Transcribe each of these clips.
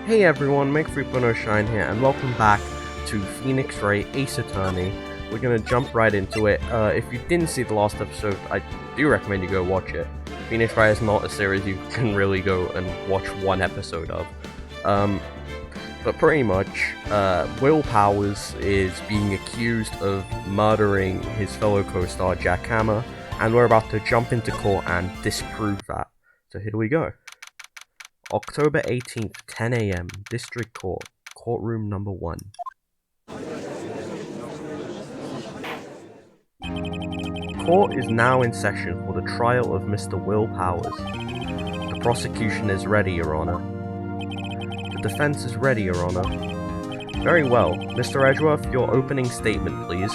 Hey everyone, Make 3.0 Shine here, and welcome back to Phoenix Wright Ace Attorney. We're gonna jump right into it. If you didn't see the last episode, I do recommend you go watch it. Phoenix Wright is not a series you can really go and watch one episode of. But pretty much, Will Powers is being accused of murdering his fellow co-star Jack Hammer, and we're about to jump into court and disprove that. So here we go. October 18th, 10 AM, District Court, Courtroom Number 1. Court is now in session for the trial of Mr. Will Powers. The prosecution is ready, Your Honor. The defense is ready, Your Honor. Very well. Mr. Edgeworth, your opening statement, please.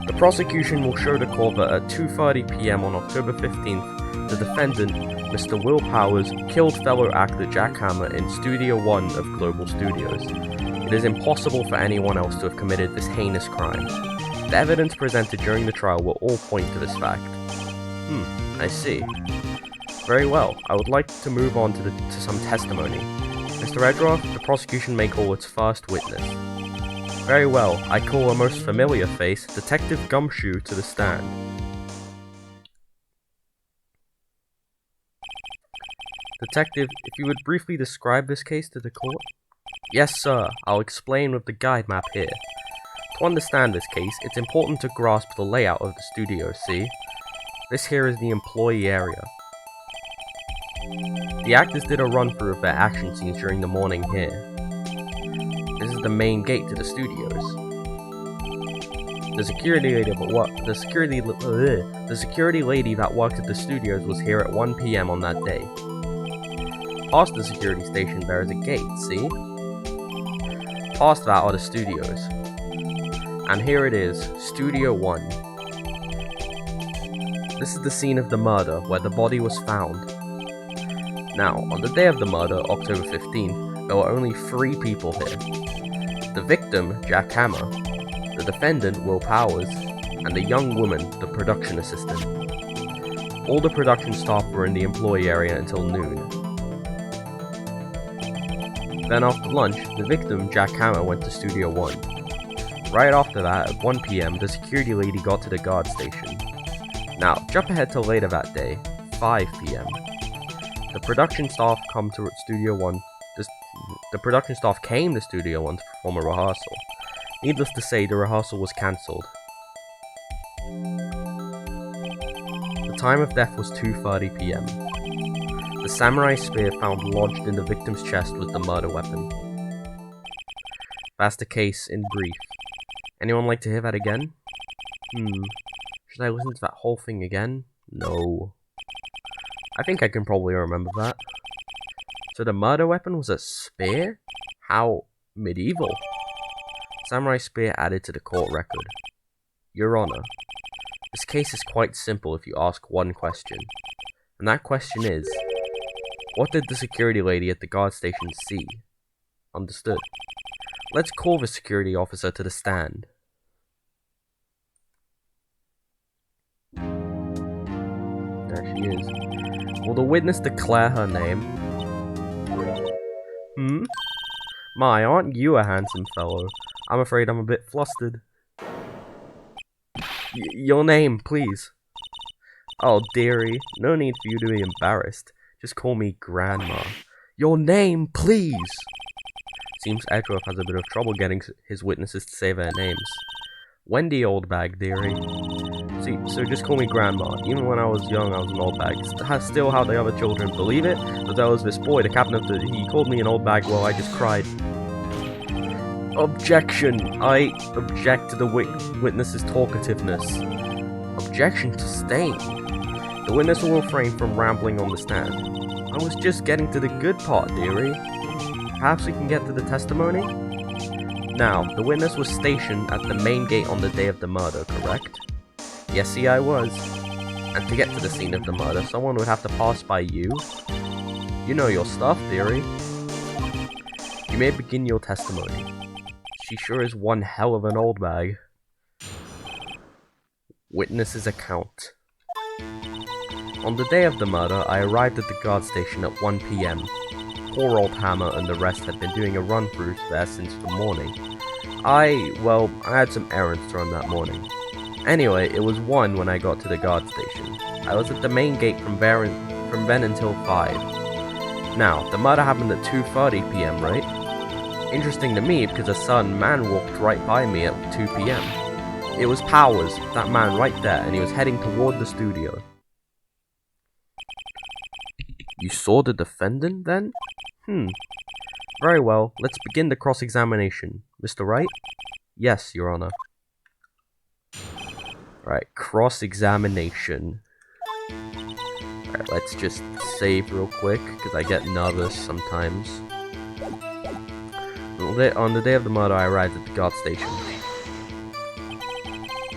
The prosecution will show the court that at 2:30 PM on October 15th, the defendant, Mr. Will Powers, killed fellow actor Jack Hammer in Studio 1 of Global Studios. It is impossible for anyone else to have committed this heinous crime. The evidence presented during the trial will all point to this fact. I see. Very well. I would like to move on to some testimony. Mr. Edgeworth, the prosecution may call its first witness. Very well. I call a most familiar face, Detective Gumshoe, to the stand. Detective, if you would briefly describe this case to the court? Yes, sir. I'll explain with the guide map here. To understand this case, it's important to grasp the layout of the studio, see? This here is the employee area. The actors did a run-through of their action scenes during the morning here. This is the main gate to the studios. The security lady that worked at the studios was here at 1 PM on that day. Past the security station there is a gate, see? Past that are the studios. And here it is, Studio 1. This is the scene of the murder, where the body was found. Now, on the day of the murder, October 15th, there were only 3 people here. The victim, Jack Hammer, the defendant, Will Powers, and the young woman, the production assistant. All the production staff were in the employee area until noon. Then after lunch, the victim, Jack Hammer, went to Studio 1. Right after that, at 1 PM, the security lady got to the guard station. Now, jump ahead to later that day, 5 PM. The production staff came to Studio 1 to perform a rehearsal. Needless to say, the rehearsal was cancelled. The time of death was 2:30 PM. The samurai spear found lodged in the victim's chest was the murder weapon. That's the case in brief. Anyone like to hear that again? Should I listen to that whole thing again? No. I think I can probably remember that. So the murder weapon was a spear? How medieval. Samurai spear added to the court record. Your Honor, this case is quite simple if you ask one question. And that question is, what did the security lady at the guard station see? Understood. Let's call the security officer to the stand. There she is. Will the witness declare her name? My, aren't you a handsome fellow? I'm afraid I'm a bit flustered. Your name, please. Oh, dearie, no need for you to be embarrassed. Just call me Grandma. Your name, please! Seems Edgeworth has a bit of trouble getting his witnesses to say their names. Wendy Oldbag, dearie. See, so just call me Grandma. Even when I was young, I was an old bag. Still how the other children believe it, but there was this boy, the captain of he called me an old bag while I just cried. Objection! I object to the witness's talkativeness. Objection sustained. The witness will refrain from rambling on the stand. I was just getting to the good part, dearie. Perhaps we can get to the testimony? Now, the witness was stationed at the main gate on the day of the murder, correct? Yes, see, I was. And to get to the scene of the murder, someone would have to pass by you. You know your stuff, dearie. You may begin your testimony. She sure is one hell of an old bag. Witness's account. On the day of the murder, I arrived at the guard station at 1 PM. poor old Hammer and the rest had been doing a run-through there since the morning. I had some errands to run that morning. Anyway, it was 1 when I got to the guard station. I was at the main gate from then until 5. Now, the murder happened at 2:30 PM, right? Interesting to me because a certain man walked right by me at 2 PM. It was Powers, that man right there, and he was heading toward the studio. You saw the defendant then? Very well, let's begin the cross-examination. Mr. Wright? Yes, Your Honor. Right, cross-examination. Alright, let's just save real quick, because I get nervous sometimes. On the day of the murder, I arrived at the guard station.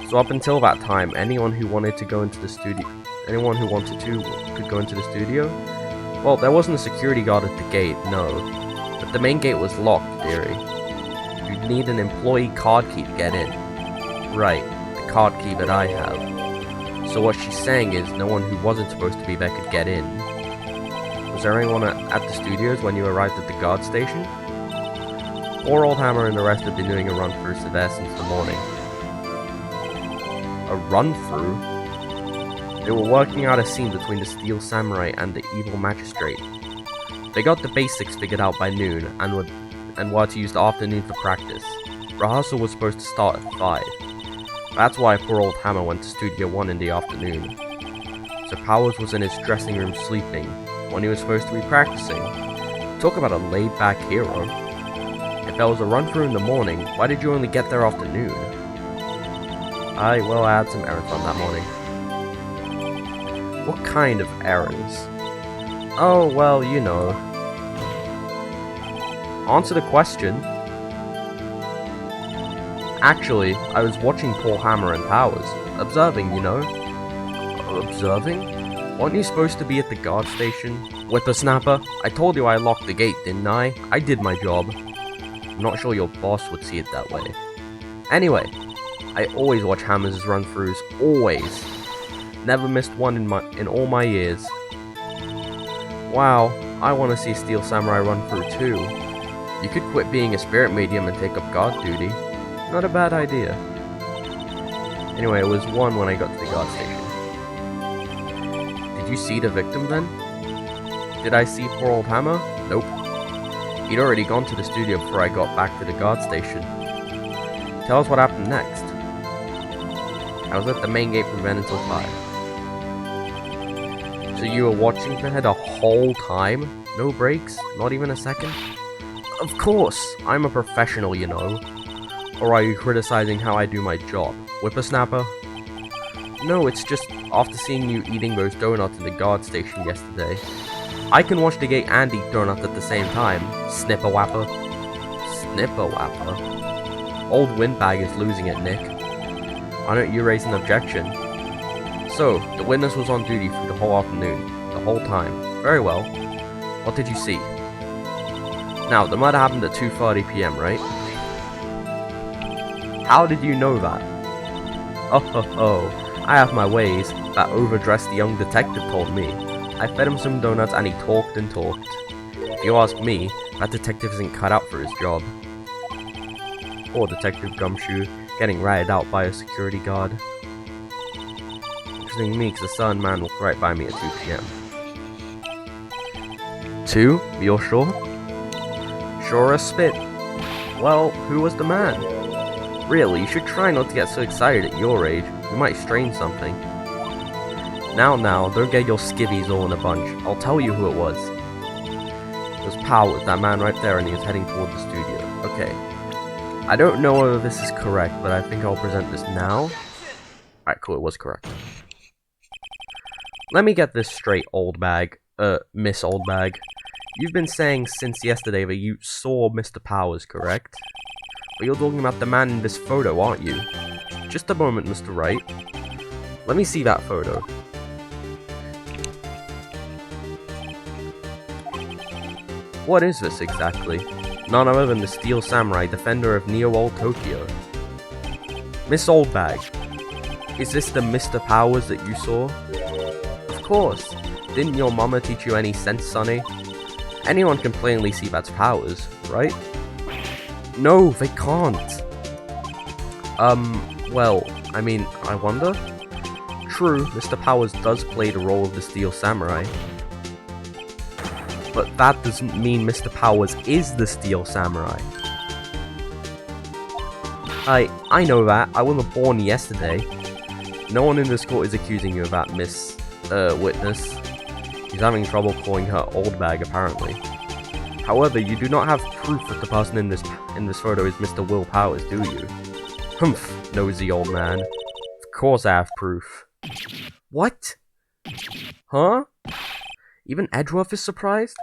So up until that time, anyone who wanted to go into the studio, could go into the studio? Well, there wasn't a security guard at the gate, no. But the main gate was locked, dearie. You'd need an employee card key to get in. Right, the card key that I have. So what she's saying is, no one who wasn't supposed to be there could get in. Was there anyone at the studios when you arrived at the guard station? Poor old Hammer and the rest have been doing a run-through there since the morning. A run-through? They were working out a scene between the Steel Samurai and the evil magistrate. They got the basics figured out by noon, and were to use the afternoon for practice. Rehearsal was supposed to start at 5. That's why poor old Hammer went to Studio 1 in the afternoon. So Powers was in his dressing room sleeping, when he was supposed to be practicing. Talk about a laid-back hero. If there was a run-through in the morning, why did you only get there after noon? I had some errands on that morning. What kind of errands? Oh, well, you know. Answer the question. Actually, I was watching poor Hammer and Powers. Observing, you know. Observing? Weren't you supposed to be at the guard station? Whippersnapper, I told you I locked the gate, didn't I? I did my job. I'm not sure your boss would see it that way. Anyway, I always watch Hammer's run-throughs, always. Never missed one in all my years. Wow, I want to see Steel Samurai run through too. You could quit being a spirit medium and take up guard duty. Not a bad idea. Anyway, it was 1 when I got to the guard station. Did you see the victim then? Did I see poor old Hammer? Nope. He'd already gone to the studio before I got back to the guard station. Tell us what happened next. I was at the main gate from then until 5. So you were watching for her the whole time? No breaks? Not even a second? Of course! I'm a professional, you know. Or are you criticizing how I do my job? Whippersnapper? No, it's just after seeing you eating those donuts in the guard station yesterday. I can watch the gate and eat donuts at the same time. Snipper-wapper. Snipper-wapper? Old Windbag is losing it, Nick. Why don't you raise an objection? So, the witness was on duty through the whole afternoon. The whole time. Very well. What did you see? Now, the murder happened at 2:30 PM, right? How did you know that? Oh, I have my ways. That overdressed young detective told me. I fed him some donuts and he talked and talked. If you ask me, that detective isn't cut out for his job. Poor Detective Gumshoe, getting ratted out by a security guard. Interesting to me because a certain man walked right by me at 2 PM. 2? You're sure? Sure as spit. Well, who was the man? Really, you should try not to get so excited at your age. You might strain something. Now, don't get your skivvies all in a bunch. I'll tell you who it was. It was Powers, that man right there, and he was heading toward the studio. Okay. I don't know whether this is correct, but I think I'll present this now. Alright, cool, it was correct. Let me get this straight, Miss Oldbag. You've been saying since yesterday that you saw Mr. Powers, correct? But you're talking about the man in this photo, aren't you? Just a moment, Mr. Wright. Let me see that photo. What is this exactly? None other than the Steel Samurai, defender of Neo-Old Tokyo. Miss Oldbag, is this the Mr. Powers that you saw? Of course. Didn't your mama teach you any sense, sonny? Anyone can plainly see that's Powers, right? No, they can't. Well, I mean, I wonder? True, Mr. Powers does play the role of the Steel Samurai. But that doesn't mean Mr. Powers is the Steel Samurai. I know that. I wasn't born yesterday. No one in this court is accusing you of that, Miss, Witness. He's having trouble calling her OLDBAG, apparently. However, you do not have proof that the person in this photo is Mr. Will Powers, do you? Humph, nosy old man. Of course I have proof. What? Huh? Even Edgeworth is surprised?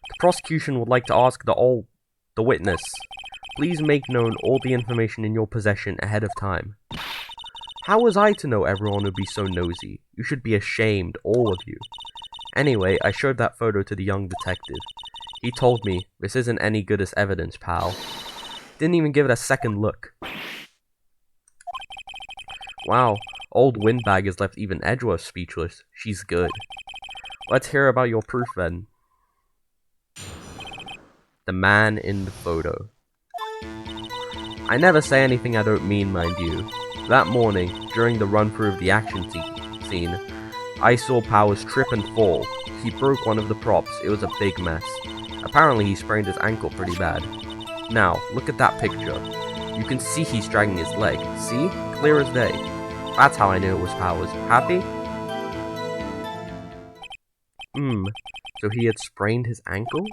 The prosecution would like to ask the witness, please make known all the information in your possession ahead of time. How was I to know everyone would be so nosy? You should be ashamed, all of you. Anyway, I showed that photo to the young detective. He told me, this isn't any good as evidence, pal. Didn't even give it a second look. Wow, old Windbag has left even Edgeworth speechless. She's good. Let's hear about your proof then. The man in the photo. I never say anything I don't mean, mind you. That morning, during the run-through of the action scene, I saw Powers trip and fall. He broke one of the props. It was a big mess. Apparently he sprained his ankle pretty bad. Now, look at that picture. You can see he's dragging his leg. See? Clear as day. That's how I knew it was Powers. Happy? So he had sprained his ankle?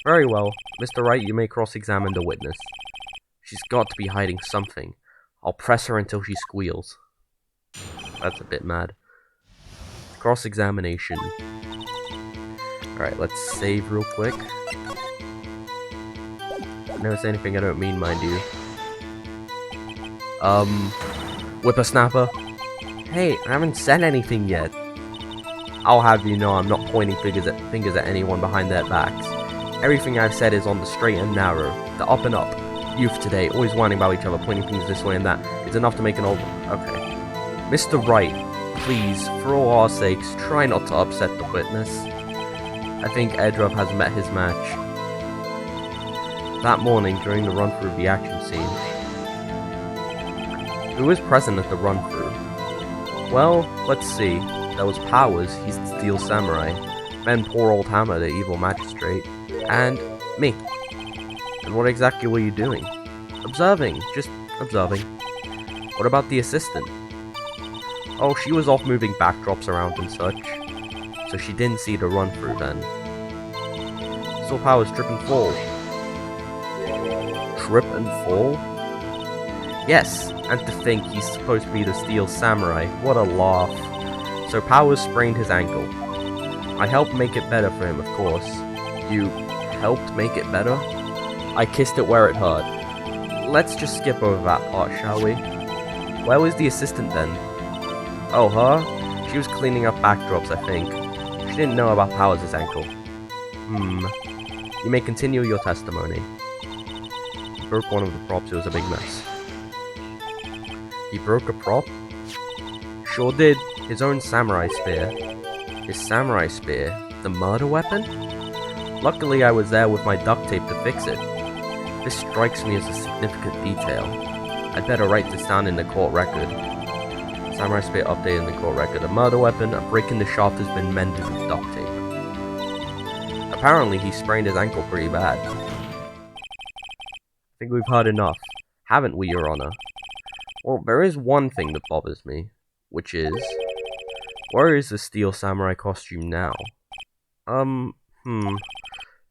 Very well. Mr. Wright, you may cross-examine the witness. She's got to be hiding something. I'll press her until she squeals. That's a bit mad. Cross-examination. Alright, let's save real quick. Never say anything I don't mean, mind you. Whippersnapper. Hey, I haven't said anything yet. I'll have you know I'm not pointing fingers at anyone behind their backs. Everything I've said is on the straight and narrow, the up and up. Youth today, always whining about each other, pointing things this way and that. It's enough to make an old... Okay. Mr. Wright, please, for all our sakes, try not to upset the witness. I think Edgeworth has met his match. That morning, during the run-through of the action scene. Who was present at the run-through? Well, let's see. There was Powers, he's the Steel Samurai. Then poor old Hammer, the evil magistrate. And me. And what exactly were you doing? Observing. Just observing. What about the assistant? Oh, she was off moving backdrops around and such. So she didn't see the run-through then. Saw Powers trip and fall. Trip and fall? Yes, and to think he's supposed to be the Steel Samurai. What a laugh. So Powers sprained his ankle. I helped make it better for him, of course. You helped make it better? I kissed it where it hurt. Let's just skip over that part, shall we? Where was the assistant then? Oh, her? She was cleaning up backdrops, I think. She didn't know about Powers' ankle. You may continue your testimony. He broke one of the props, it was a big mess. He broke a prop? Sure did. His own samurai spear. His samurai spear? The murder weapon? Luckily I was there with my duct tape to fix it. This strikes me as a significant detail. I'd better write this down in the court record. Samurai spear updated in the court record. A murder weapon, a break in the shaft has been mended with duct tape. Apparently he sprained his ankle pretty bad. I think we've heard enough, haven't we, Your Honor? Well, there is one thing that bothers me, which is... where is the Steel Samurai costume now?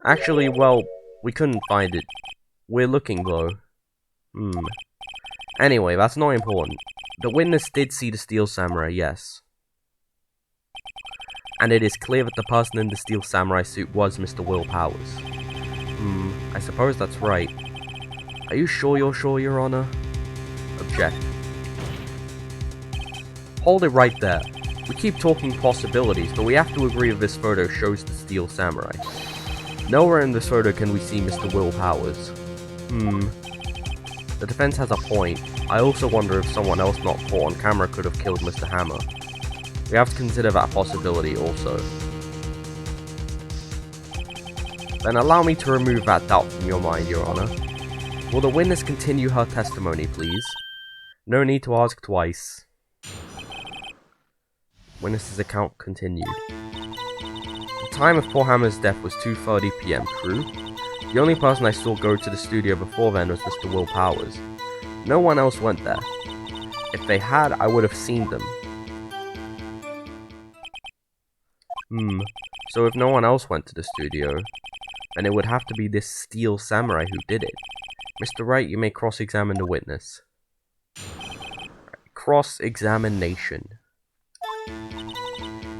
Actually, well, we couldn't find it. We're looking, though. Anyway, that's not important. The witness did see the Steel Samurai, yes. And it is clear that the person in the Steel Samurai suit was Mr. Will Powers. I suppose that's right. Are you sure you're sure, Your Honor? Object. Hold it right there. We keep talking possibilities, but we have to agree if this photo shows the Steel Samurai. Nowhere in this photo can we see Mr. Will Powers. The defense has a point. I also wonder if someone else not caught on camera could have killed Mr. Hammer. We have to consider that possibility also. Then allow me to remove that doubt from your mind, Your Honor. Will the witness continue her testimony, please? No need to ask twice. Witness's account continued. The time of poor Hammer's death was 2:30 PM, true? The only person I saw go to the studio before then was Mr. Will Powers. No one else went there. If they had, I would have seen them. So if no one else went to the studio, then it would have to be this steel samurai who did it. Mr. Wright, you may cross-examine the witness. Cross-examination.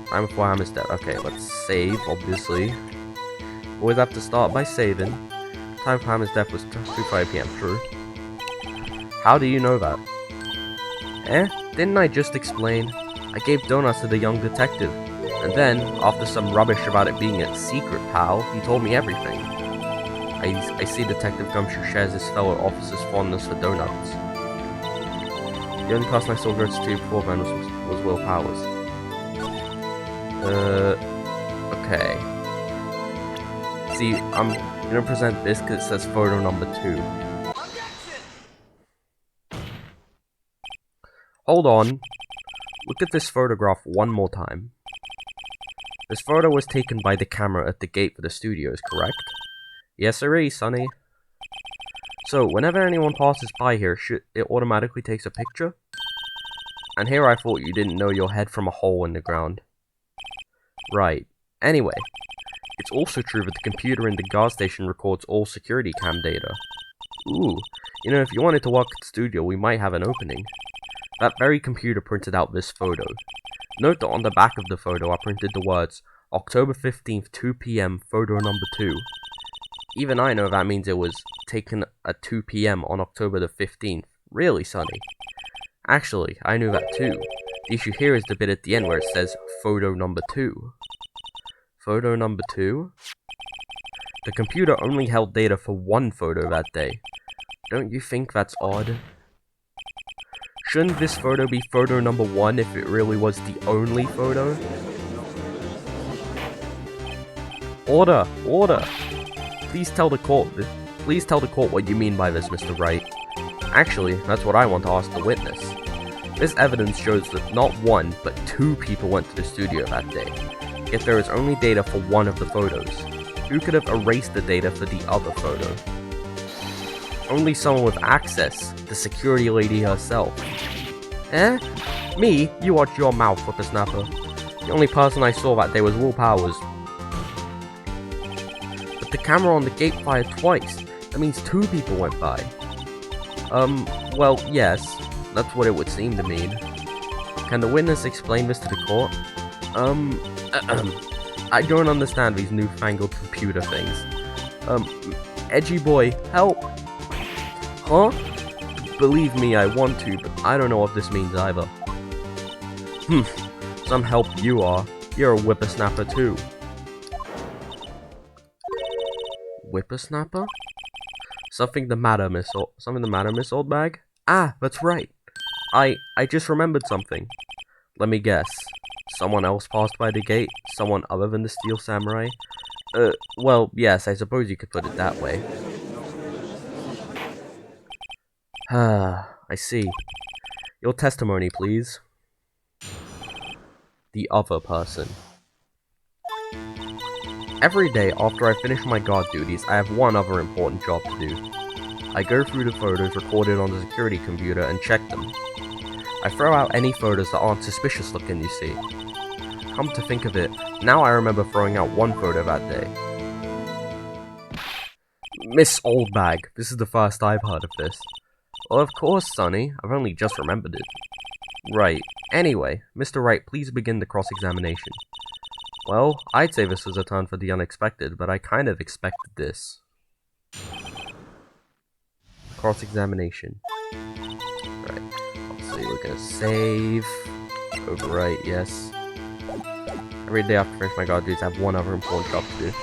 Time before Hammer's death. Okay, let's save, obviously. Always have to start by saving. Time for Hammer's death was 2:05 PM, true? How do you know that? Didn't I just explain? I gave donuts to the young detective. And then, after some rubbish about it being a secret, pal, he told me everything. I see Detective Gumshoe shares his fellow officer's fondness for donuts. The only person I saw go to studio before then was Will Powers. Okay. See, I'm gonna present this because it says photo number 2. Hold on. Look at this photograph one more time. This photo was taken by the camera at the gate for the studios, correct? Yes, sirree, Sonny. So, whenever anyone passes by here, it automatically takes a picture? And here I thought you didn't know your head from a hole in the ground. Right. Anyway, it's also true that the computer in the guard station records all security cam data. Ooh, you know, if you wanted to work at the studio, we might have an opening. That very computer printed out this photo. Note that on the back of the photo I printed the words, October 15th, 2 PM, photo number 2. Even I know that means it was taken at 2 PM on October the 15th. Really, Sonny? Actually, I knew that too. The issue here is the bit at the end where it says, photo number 2. Photo number 2? The computer only held data for one photo that day. Don't you think that's odd? Shouldn't this photo be photo number 1 if it really was the only photo? Order! Order! Please tell the court what you mean by this, Mr. Wright. Actually, that's what I want to ask the witness. This evidence shows that not 1, but 2 people went to the studio that day. Yet there is only data for one of the photos. Who could have erased the data for the other photo? Only someone with access, the security lady herself. Me? You watch your mouth, whippersnapper. The only person I saw that day was Will Powers. But the camera on the gate fired twice. That means 2 people went by. Well, yes. That's what it would seem to mean. Can the witness explain this to the court? I don't understand these newfangled computer things. Edgy boy, help! Huh? Believe me, I want to, but I don't know what this means either. Some help you are. You're a whippersnapper too. Whippersnapper? Something the matter, Miss Oldbag? Ah, that's right. I just remembered something. Let me guess. Someone else passed by the gate? Someone other than the Steel Samurai? Well, yes, I suppose you could put it that way. I see. Your testimony, please. The other person. Every day after I finish my guard duties, I have one other important job to do. I go through the photos recorded on the security computer and check them. I throw out any photos that aren't suspicious looking, you see. Come to think of it, now I remember throwing out one photo that day. Miss Oldbag, this is the first I've heard of this. Well, of course, Sonny. I've only just remembered it. Right. Anyway, Mr. Wright, please begin the cross-examination. Well, I'd say this was a turn for the unexpected, but I kind of expected this. Cross-examination. Right. Let's see, we're gonna save. Overwrite, yes. Every day after I finish my guard duties, I have one other important job to do.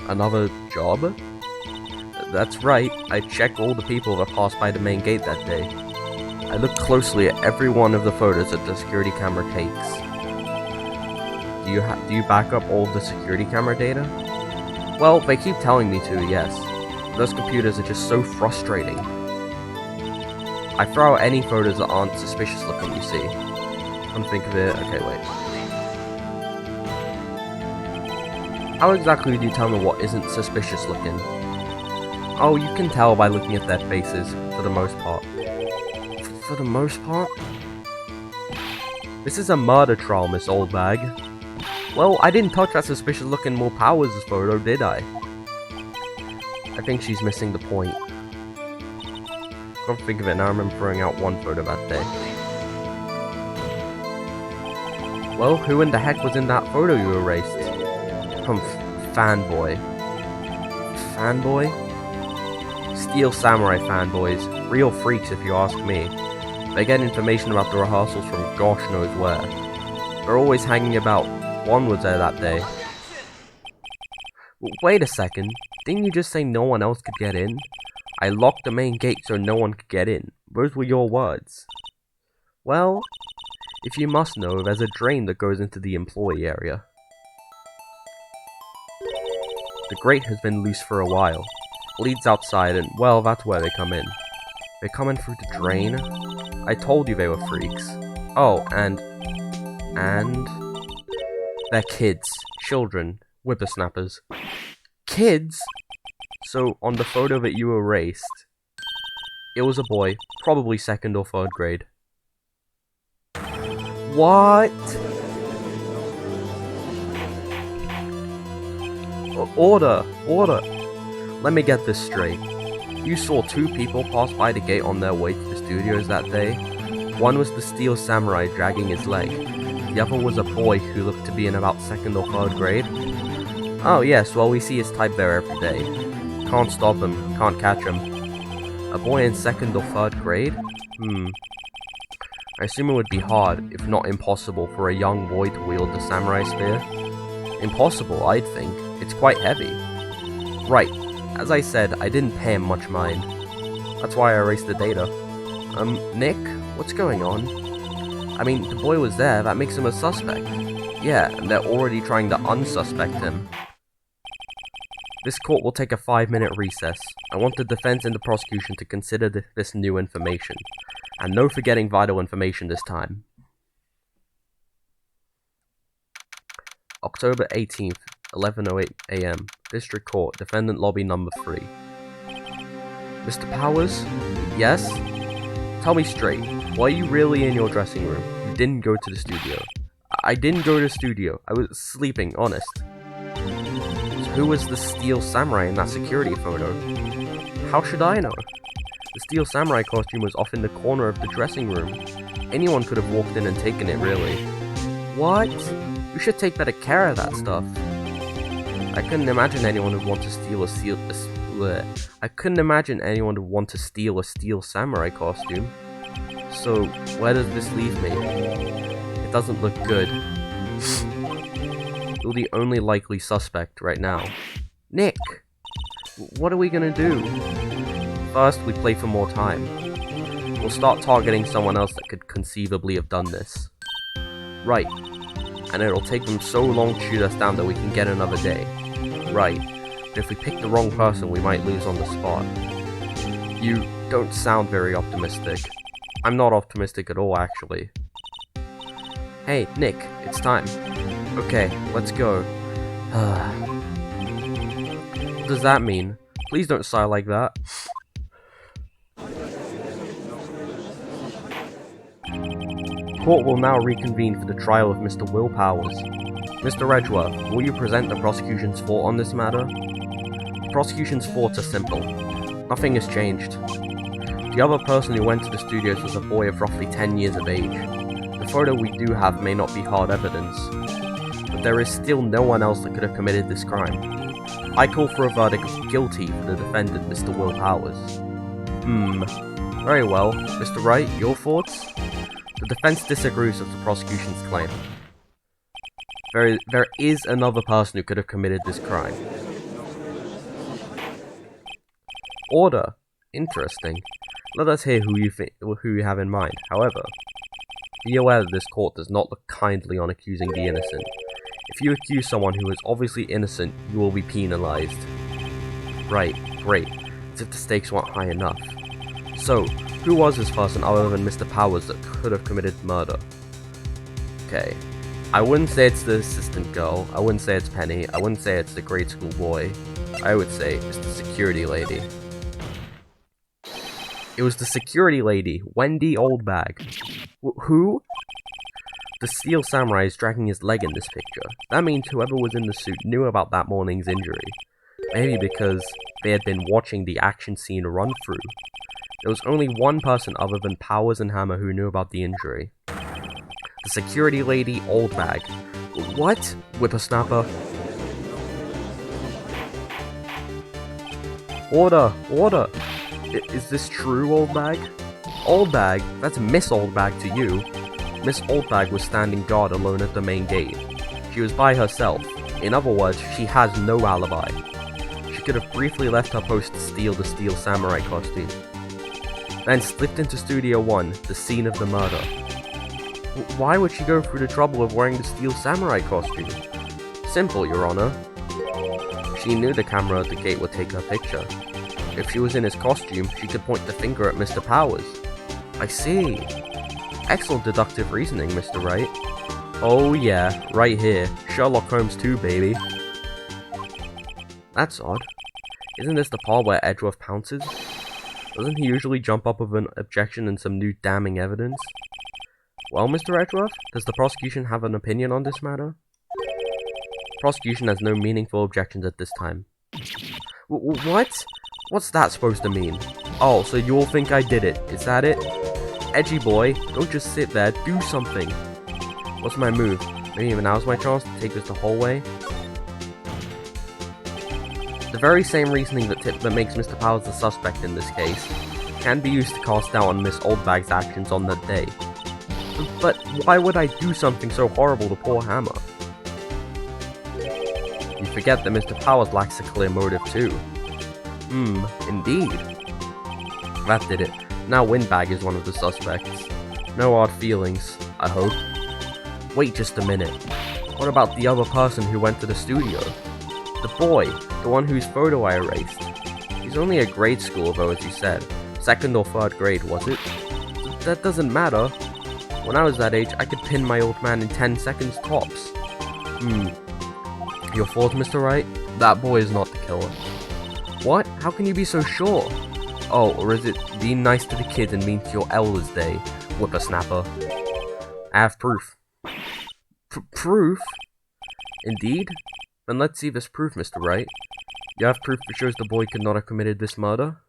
Another job? That's right, I check all the people that passed by the main gate that day. I look closely at every one of the photos that the security camera takes. Do you back up all of the security camera data? Well, they keep telling me to, yes. Those computers are just so frustrating. I throw out any photos that aren't suspicious looking, you see. I'm think of it. Okay, wait. How exactly do you tell me what isn't suspicious looking? Oh, you can tell by looking at their faces, for the most part. For the most part? This is a murder trial, Miss OLDBAG. Well, I didn't touch that suspicious looking Will Powers photo, did I? I think she's missing the point. Come think of it, now I remember throwing out one photo that day. Well, who in the heck was in that photo you erased? Fanboy. Fanboy? Steel Samurai fanboys. Real freaks if you ask me. They get information about the rehearsals from gosh knows where. They're always hanging about. One was there that day. Wait a second. Didn't you just say no one else could get in? I locked the main gate so no one could get in. Those were your words. Well, if you must know, there's a drain that goes into the employee area. The grate has been loose for a while. It leads outside and, well, that's where they come in. They come in through the drain? I told you they were freaks. Oh, and... they're kids. Children. Whippersnappers. Kids? So, on the photo that you erased, it was a boy, probably 2nd or 3rd grade. What? Order! Order! Let me get this straight. You saw 2 people pass by the gate on their way to the studios that day. One was the Steel Samurai dragging his leg. The other was a boy who looked to be in about 2nd or 3rd grade. Oh yes, well we see his type there every day. Can't stop him, can't catch him. A boy in 2nd or 3rd grade? I assume it would be hard, if not impossible, for a young boy to wield the samurai spear. Impossible, I'd think. It's quite heavy. Right, as I said, I didn't pay him much mind. That's why I erased the data. Nick? What's going on? I mean, the boy was there, that makes him a suspect. Yeah, and they're already trying to unsuspect him. This court will take a 5-minute recess. I want the defense and the prosecution to consider this new information. And no forgetting vital information this time. October 18th, 11:08 AM. District Court, Defendant Lobby Number 3. Mr. Powers? Yes? Tell me straight, why are you really in your dressing room? You didn't go to the studio. I didn't go to the studio. I was sleeping, honest. So who was the Steel Samurai in that security photo? How should I know? The Steel Samurai costume was off in the corner of the dressing room. Anyone could have walked in and taken it, really. What? You should take better care of that stuff. I couldn't imagine anyone would want to steal a Steel Samurai costume. So, where does this leave me? It doesn't look good. You're the only likely suspect right now. Nick! What are we gonna do? First, we play for more time. We'll start targeting someone else that could conceivably have done this. Right. And it'll take them so long to shoot us down that we can get another day. Right. But if we pick the wrong person, we might lose on the spot. You don't sound very optimistic. I'm not optimistic at all, actually. Hey, Nick, it's time. Okay, let's go. What does that mean? Please don't sigh like that. Court will now reconvene for the trial of Mr. Will Powers. Mr. Edgeworth, will you present the prosecution's thought on this matter? The prosecution's thoughts are simple. Nothing has changed. The other person who went to the studios was a boy of roughly 10 years of age. The photo we do have may not be hard evidence, but there is still no one else that could have committed this crime. I call for a verdict of guilty for the defendant, Mr. Will Powers. Very well. Mr. Wright, your thoughts? The defense disagrees with the prosecution's claim. There is another person who could have committed this crime. Order. Interesting. Let us hear who you have in mind. However, be aware that this court does not look kindly on accusing the innocent. If you accuse someone who is obviously innocent, you will be penalized. Right, great. As if the stakes weren't high enough. So, who was this person other than Mr. Powers that could have committed murder? Okay. I wouldn't say it's the assistant girl, I wouldn't say it's Penny, I wouldn't say it's the grade school boy. I would say it's the security lady. It was the security lady, Wendy Oldbag. Who? The steel samurai is dragging his leg in this picture. That means whoever was in the suit knew about that morning's injury. Maybe because they had been watching the action scene run through. There was only one person other than Powers and Hammer who knew about the injury. The security lady, Oldbag. What? Whippersnapper. Order! Order! Is this true, Oldbag? Oldbag? That's Miss Oldbag to you. Miss Oldbag was standing guard alone at the main gate. She was by herself. In other words, she has no alibi. She could have briefly left her post to steal the steel samurai costume. Then slipped into Studio 1, the scene of the murder. Why would she go through the trouble of wearing the steel samurai costume? Simple, Your Honor. She knew the camera at the gate would take her picture. If she was in his costume, she could point the finger at Mr. Powers. I see. Excellent deductive reasoning, Mr. Wright. Oh yeah, right here. Sherlock Holmes 2, baby. That's odd. Isn't this the part where Edgeworth pounces? Doesn't he usually jump up with an objection and some new damning evidence? Well, Mr. Edgeworth, does the prosecution have an opinion on this matter? Prosecution has no meaningful objections at this time. What? What's that supposed to mean? Oh, so you all think I did it, is that it? Edgy boy, don't just sit there, do something. What's my move? Maybe now's my chance to take this the whole way? The very same reasoning that makes Mr. Powers the suspect in this case can be used to cast doubt on Miss Oldbag's actions on that day. But why would I do something so horrible to poor Hammer? You forget that Mr. Powers lacks a clear motive too. Indeed. That did it. Now Windbag is one of the suspects. No hard feelings, I hope. Wait just a minute. What about the other person who went to the studio? The boy, the one whose photo I erased. He's only a grade school though, as you said. 2nd or 3rd grade, was it? That doesn't matter. When I was that age, I could pin my old man in 10 seconds tops. Your fault, Mr. Wright? That boy is not the killer. What? How can you be so sure? Oh, or is it being nice to the kids and mean to your elders day, whippersnapper? I have proof. Proof? Indeed? Then let's see this proof, Mr. Wright. You have proof that shows the boy could not have committed this murder?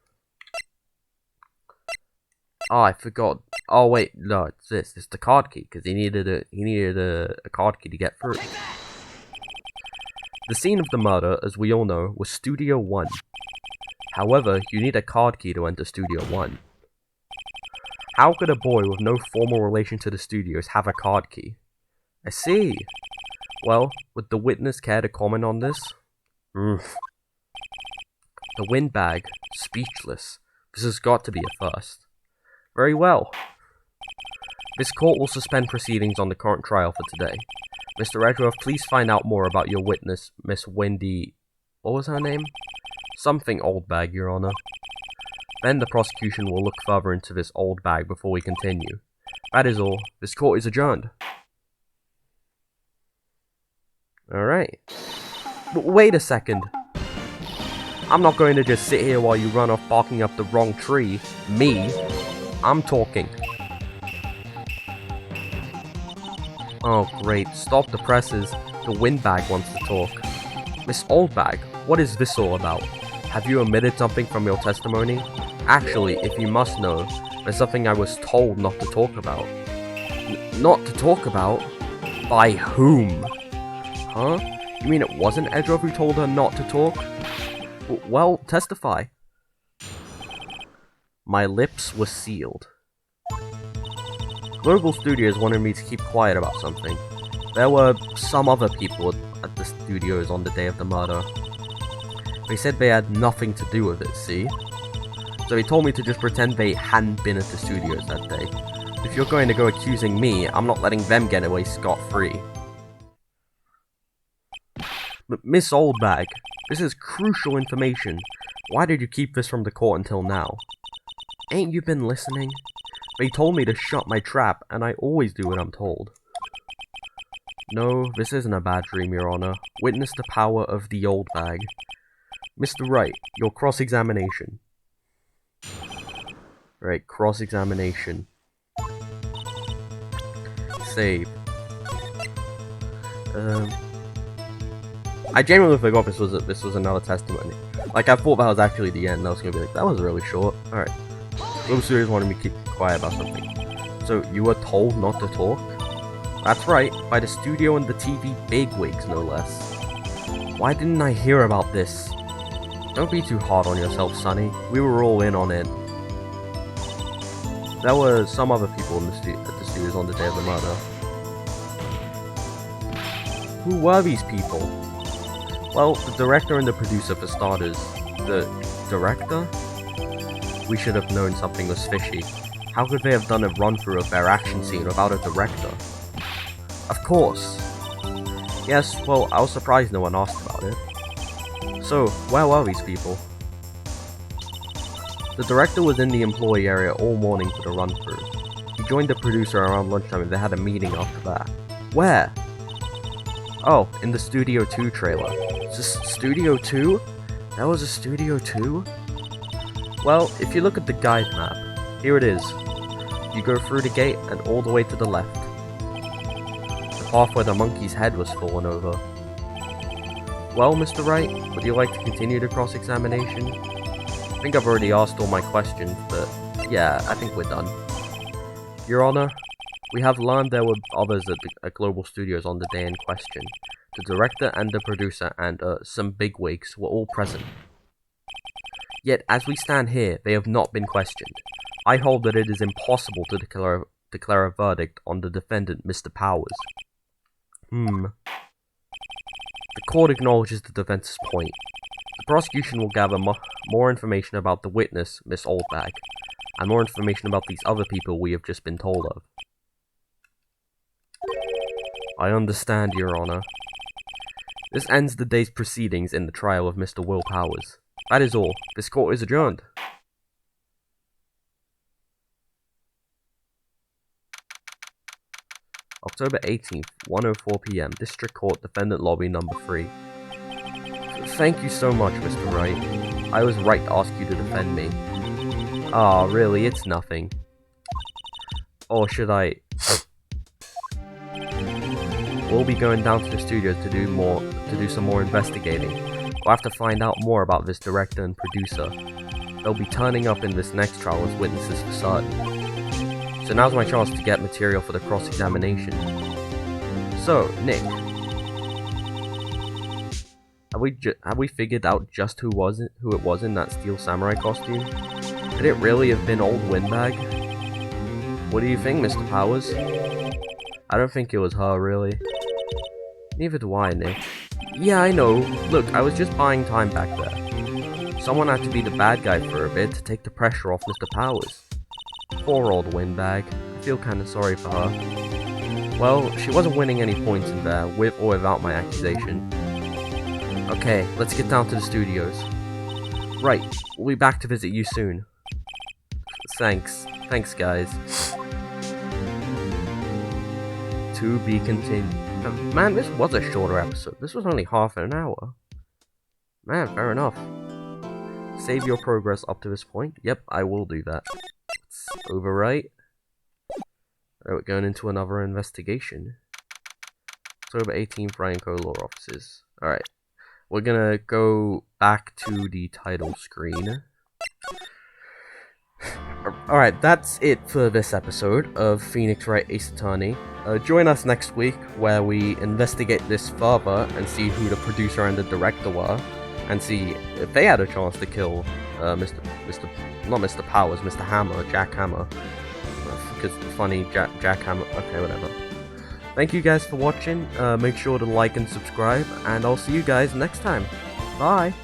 Oh, I forgot. Oh wait, no, it's this. It's the card key, because he needed a card key to get through. The scene of the murder, as we all know, was Studio 1. However, you need a card key to enter Studio 1. How could a boy with no formal relation to the studios have a card key? I see. Well, would the witness care to comment on this? The Windbag, speechless. This has got to be a first. Very well. This court will suspend proceedings on the current trial for today. Mr. Edgeworth, please find out more about your witness, Miss Wendy... What was her name? Something Oldbag, Your Honor. Then the prosecution will look further into this Oldbag before we continue. That is all. This court is adjourned. Alright. Wait a second. I'm not going to just sit here while you run off barking up the wrong tree. Me. I'm talking. Oh great, stop the presses. The Windbag wants to talk. Miss Oldbag, what is this all about? Have you omitted something from your testimony? Actually, if you must know, there's something I was told not to talk about. Not to talk about? By whom? Huh? You mean it wasn't Edgeworth who told her not to talk? Well, testify. My lips were sealed. Global Studios wanted me to keep quiet about something. There were some other people at the studios on the day of the murder. They said they had nothing to do with it, see? So he told me to just pretend they hadn't been at the studios that day. If you're going to go accusing me, I'm not letting them get away scot-free. Miss Oldbag, this is crucial information. Why did you keep this from the court until now? Ain't you been listening? They told me to shut my trap, and I always do what I'm told. No, this isn't a bad dream, Your Honor. Witness the power of the OLDBAG. Mr. Wright, your cross-examination. Right, cross-examination. Save. I genuinely forgot this was another testimony. Like, I thought that was actually the end. I was gonna be like, that was really short. Alright. Global Studios wanted me to keep quiet about something. So, you were told not to talk? That's right, by the studio and the TV bigwigs, no less. Why didn't I hear about this? Don't be too hard on yourself, Sonny. We were all in on it. There were some other people in at the studios on the day of the murder. Who were these people? Well, the director and the producer for starters. The director? We should have known something was fishy. How could they have done a run-through of their action scene without a director? Of course. Yes, well, I was surprised no one asked about it. So, where were these people? The director was in the employee area all morning for the run-through. He joined the producer around lunchtime and they had a meeting after that. Where? Oh, in the Studio 2 trailer. Studio 2? That was a Studio 2? Well, if you look at the guide map, here it is. You go through the gate and all the way to the left. The path where the monkey's head was fallen over. Well, Mr. Wright, would you like to continue the cross-examination? I think I've already asked all my questions, but yeah, I think we're done. Your Honor, we have learned there were others at Global Studios on the day in question. The director and the producer and some bigwigs were all present. Yet, as we stand here, they have not been questioned. I hold that it is impossible to declare a verdict on the defendant, Mr. Powers. The court acknowledges the defense's point. The prosecution will gather more information about the witness, Miss Oldbag, and more information about these other people we have just been told of. I understand, Your Honor. This ends the day's proceedings in the trial of Mr. Will Powers. That is all. This court is adjourned. October 18th, 1:04 PM, District Court, Defendant Lobby Number 3. Thank you so much, Mr. Wright. I was right to ask you to defend me. Ah, really, it's nothing. Or should I... We'll be going down to the studios to do some more investigating. We'll have to find out more about this director and producer. They'll be turning up in this next trial as witnesses for certain. So now's my chance to get material for the cross-examination. So, Nick, have we figured out just who it was in that steel samurai costume? Could it really have been old Windbag? What do you think, Mr. Powers? I don't think it was her, really. Neither do I, Nick. Yeah, I know. Look, I was just buying time back there. Someone had to be the bad guy for a bit to take the pressure off Mr. Powers. Poor old Windbag. I feel kinda sorry for her. Well, she wasn't winning any points in there, with or without my accusation. Okay, let's get down to the studios. Right, we'll be back to visit you soon. Thanks. Thanks, guys. To be continued. Man, this was a shorter episode. This was only half an hour. Man, fair enough. Save your progress up to this point. Yep, I will do that. Let's overwrite. Alright, we're going into another investigation. October 18th, Ryan Co. Law Offices. Alright. We're gonna go back to the title screen. Alright, that's it for this episode of Phoenix Wright Ace Attorney. Join us next week where we investigate this further and see who the producer and the director were, and see if they had a chance to kill not Mr. Powers, Mr. Hammer, Jack Hammer. Because funny, Jack Hammer. Okay, whatever. Thank you guys for watching. Make sure to like and subscribe, and I'll see you guys next time. Bye!